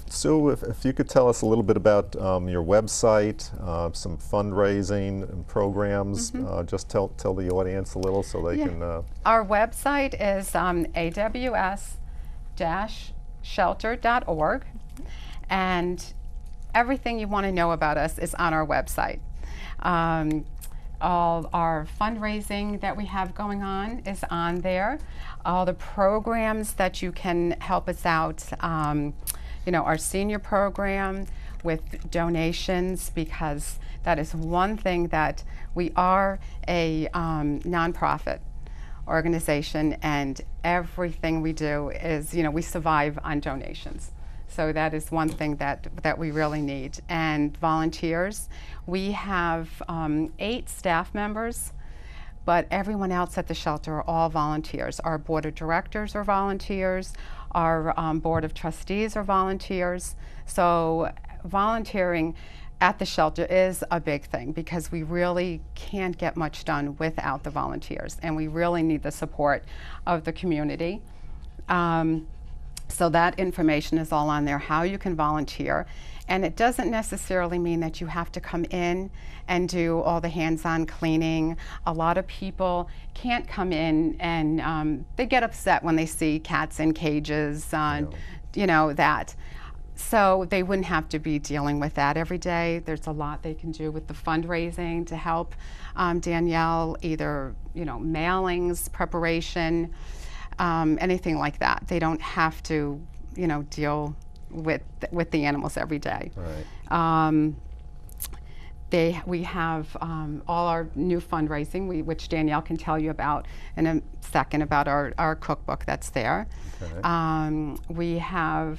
Sue, if you could tell us a little bit about your website, some fundraising and programs, just tell the audience a little so they can... Our website is aws-shelter.org, and everything you want to know about us is on our website. All our fundraising that we have going on is on there. All the programs that you can help us out, you know, our senior program with donations, because that is one thing that we are a nonprofit organization, and everything we do is, you know, we survive on donations. So that is one thing that we really need. And volunteers, we have 8 staff members, but everyone else at the shelter are all volunteers. Our board of directors are volunteers. Our board of trustees are volunteers. So volunteering at the shelter is a big thing, because we really can't get much done without the volunteers, and we really need the support of the community. So that information is all on there, how you can volunteer. And it doesn't necessarily mean that you have to come in and do all the hands-on cleaning. A lot of people can't come in, and they get upset when they see cats in cages, you know, that. So they wouldn't have to be dealing with that every day. There's a lot they can do with the fundraising to help Danielle, either, you know, mailings, preparation, anything like that. They don't have to, you know, deal with the animals every day. Right. We have all our new fundraising, which Danielle can tell you about in a second, about our cookbook that's there. Okay. We have,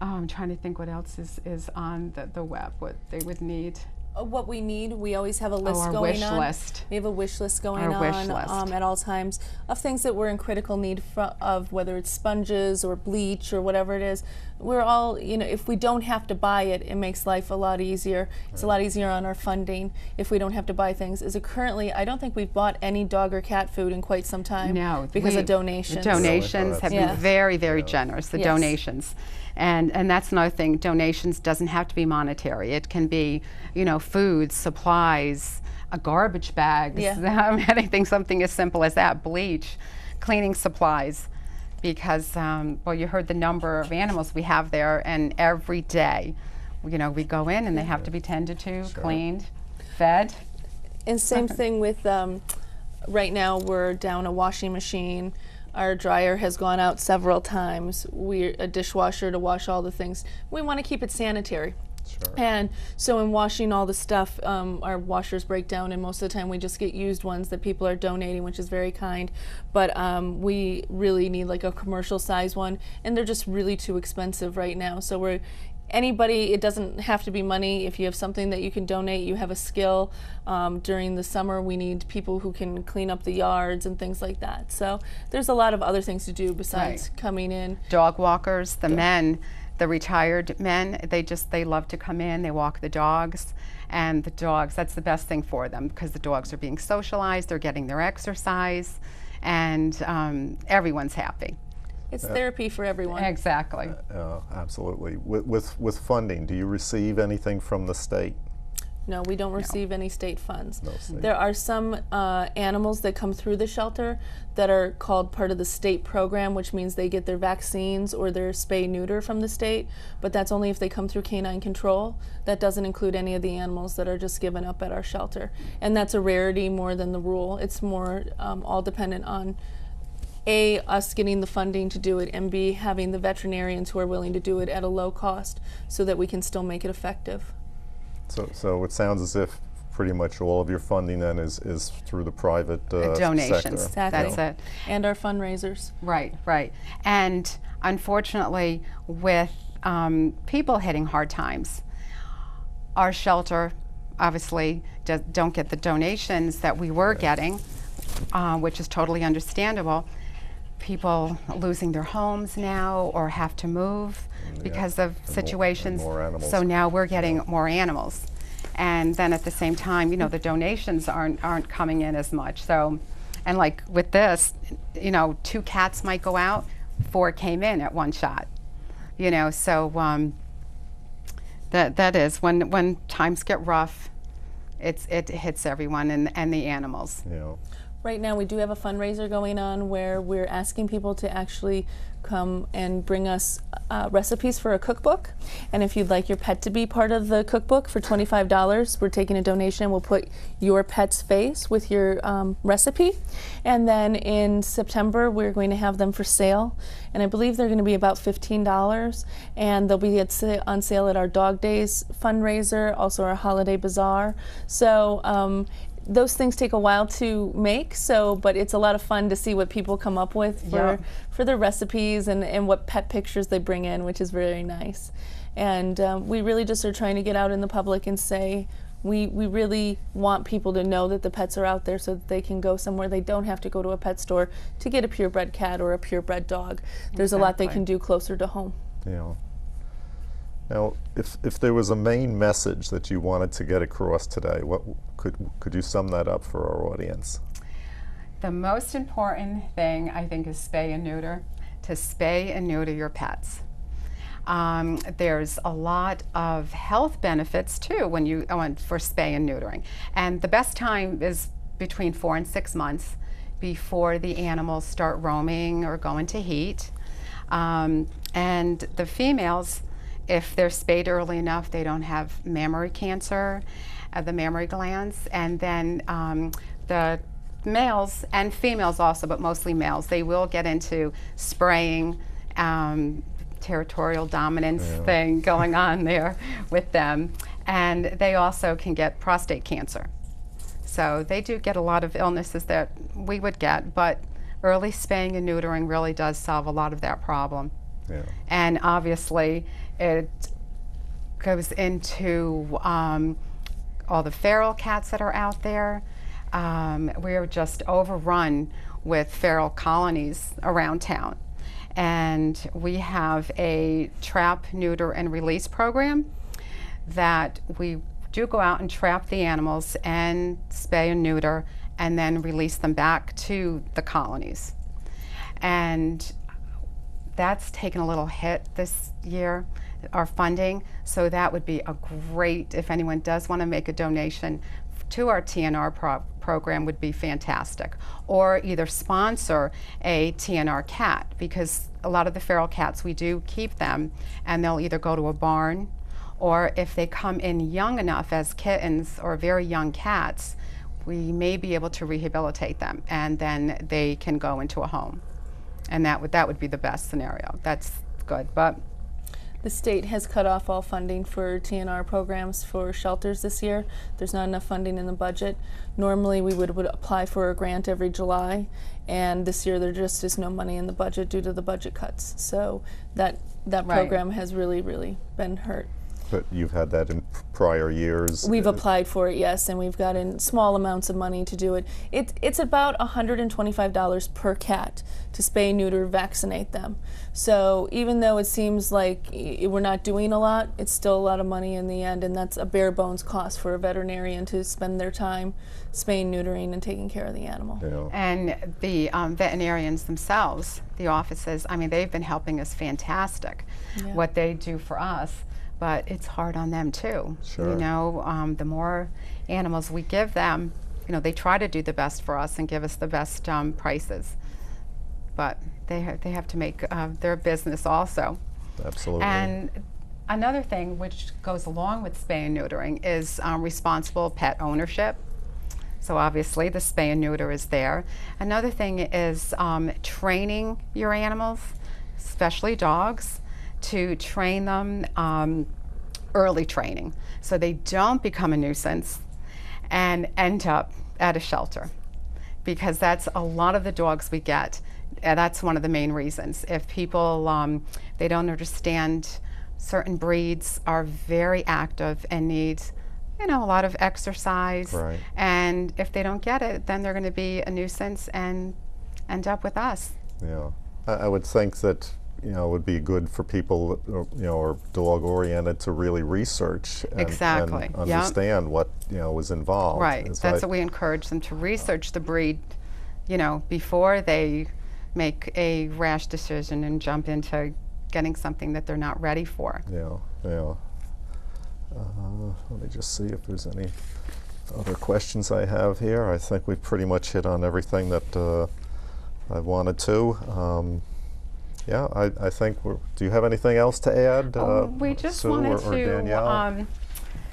I'm trying to think what else is on the web, what they would need. What we need, we always have a list our going wish on. list. We have a wish list going Our on wish list. At all times of things that we're in critical need of, whether it's sponges or bleach or whatever it is. We're all, you know, if we don't have to buy it, it makes life a lot easier. It's a lot easier on our funding if we don't have to buy things. As of currently, I don't think we've bought any dog or cat food in quite some time. No, because of donations. The donations have been very, very generous, the donations. And that's another thing, donations doesn't have to be monetary. It can be, you know, food, supplies, a garbage bag, anything, something as simple as that, bleach, cleaning supplies. Because, well, you heard the number of animals we have there, and every day, you know, we go in and they have to be tended to, cleaned, fed. And same thing with, right now we're down a washing machine. Our dryer has gone out several times. We're a dishwasher to wash all the things. We want to keep it sanitary. Sure. And so in washing all the stuff, our washers break down, and most of the time we just get used ones that people are donating, which is very kind. But we really need like a commercial size one, and they're just really too expensive right now. So anybody, it doesn't have to be money. If you have something that you can donate, you have a skill. During the summer, we need people who can clean up the yards and things like that. So there's a lot of other things to do besides coming in. Dog walkers, the men, the retired men, they love to come in, they walk the dogs, and the dogs, that's the best thing for them, because the dogs are being socialized, they're getting their exercise, and everyone's happy. It's therapy for everyone. Exactly. Absolutely. With funding, do you receive anything from the state? No, we don't receive any state funds. No state. There are some animals that come through the shelter that are called part of the state program, which means they get their vaccines or their spay-neuter from the state, but that's only if they come through canine control. That doesn't include any of the animals that are just given up at our shelter. And that's a rarity more than the rule. It's more all dependent on A, us getting the funding to do it, and B, having the veterinarians who are willing to do it at a low cost so that we can still make it effective. So it sounds as if pretty much all of your funding then is through the private donations. sector. Exactly. That's it. And our fundraisers. Right, right. And unfortunately, with people hitting hard times, our shelter obviously don't get the donations that we were getting, which is totally understandable. People losing their homes now or have to move because of situations. More animals. So now we're getting more animals. And then at the same time, you know, the donations aren't coming in as much. So, and like with this, you know, 2 cats might go out, 4 came in at one shot. You know, so that is when times get rough, it hits everyone and the animals. Yeah. Right now we do have a fundraiser going on where we're asking people to actually come and bring us recipes for a cookbook. And if you'd like your pet to be part of the cookbook for $25, we're taking a donation. We'll put your pet's face with your recipe. And then in September, we're going to have them for sale. And I believe they're going to be about $15. And they'll be on sale at our Dog Days fundraiser, also our Holiday Bazaar. So those things take a while to make, but it's a lot of fun to see what people come up with for their recipes and what pet pictures they bring in, which is very nice. And we really just are trying to get out in the public and say, we really want people to know that the pets are out there so that they can go somewhere. They don't have to go to a pet store to get a purebred cat or a purebred dog. There's a lot they can do closer to home. Yeah. Now, if there was a main message that you wanted to get across today, what could you sum that up for our audience? The most important thing, I think, is spay and neuter. To spay and neuter your pets. There's a lot of health benefits too for spay and neutering, and the best time is between 4 and 6 months before the animals start roaming or going to heat. And the females, if they're spayed early enough, they don't have mammary cancer, the mammary glands. And then the males and females also, but mostly males, they will get into spraying, territorial dominance thing going on there with them. And they also can get prostate cancer. So they do get a lot of illnesses that we would get, but early spaying and neutering really does solve a lot of that problem. Yeah. And obviously it goes into all the feral cats that are out there. We're just overrun with feral colonies around town. And we have a trap, neuter, and release program that we do go out and trap the animals and spay and neuter and then release them back to the colonies. And that's taken a little hit this year, our funding, so that would be a great, if anyone does want to make a donation to our TNR program, would be fantastic. Or either sponsor a TNR cat, because a lot of the feral cats, we do keep them and they'll either go to a barn, or if they come in young enough as kittens or very young cats, we may be able to rehabilitate them and then they can go into a home. And that would be the best scenario. That's good. But the state has cut off all funding for TNR programs for shelters this year. There's not enough funding in the budget. Normally we would apply for a grant every July, and this year there just is no money in the budget due to the budget cuts. So that program has really been hurt. But you've had that in prior years? We've applied for it, yes, and we've gotten small amounts of money to do it. It's about $125 per cat to spay, neuter, vaccinate them. So even though it seems like we're not doing a lot, it's still a lot of money in the end, and that's a bare bones cost for a veterinarian to spend their time spaying, neutering, and taking care of the animal. Yeah. And the veterinarians themselves, the offices, I mean, they've been helping us fantastic, what they do for us. But it's hard on them too. Sure. You know, the more animals we give them, you know, they try to do the best for us and give us the best prices. But they have to make their business also. Absolutely. And another thing which goes along with spay and neutering is responsible pet ownership. So obviously the spay and neuter is there. Another thing is training your animals, especially dogs, to train them, early training, so they don't become a nuisance and end up at a shelter, because that's a lot of the dogs we get. And that's one of the main reasons. If people, they don't understand, certain breeds are very active and need, you know, a lot of exercise. Right. And if they don't get it, then they're going to be a nuisance and end up with us. Yeah, I would think that, you know, it would be good for people, you know, or dog-oriented to really research and understand what, you know, was involved. Right. That's what we encourage them to research the breed, you know, before they make a rash decision and jump into getting something that they're not ready for. Yeah, yeah. Let me just see if there's any other questions I have here. I think we've pretty much hit on everything that I wanted to. Yeah, I think do you have anything else to add? We just Sue wanted or Danielle?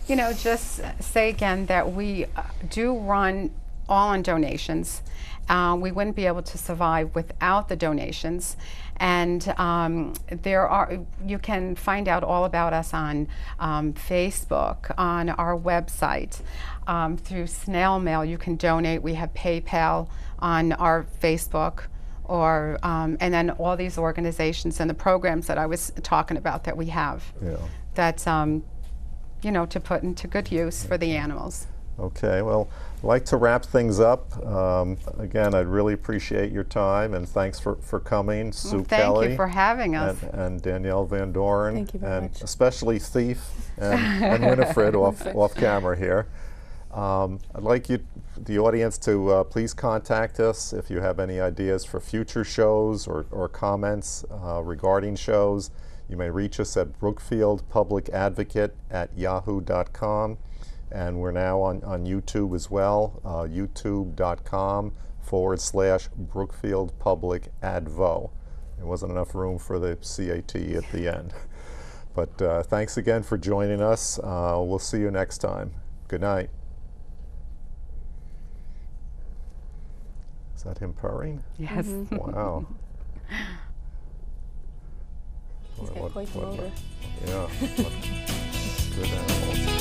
to, just say again that we do run all on donations. We wouldn't be able to survive without the donations. And you can find out all about us on Facebook, on our website, through snail mail. You can donate. We have PayPal on our Facebook, and then all these organizations and the programs that I was talking about that we have. Yeah. That's to put into good use for the animals. Okay, well, I'd like to wrap things up. Again, I'd really appreciate your time, and thanks for coming, Sue Kelly. Thank you for having us. And Danielle Van Doren. Thank you very much. Especially Thief and Winifred off camera here. I'd like the audience to please contact us if you have any ideas for future shows or comments regarding shows. You may reach us at brookfieldpublicadvocate@yahoo.com. And we're now on YouTube as well, youtube.com/Brookfield Public Advo. There wasn't enough room for the CAT at the end. But thanks again for joining us. We'll see you next time. Good night. Is that him purring? Yes. Wow. He's got quite the motor. Yeah. Good animal.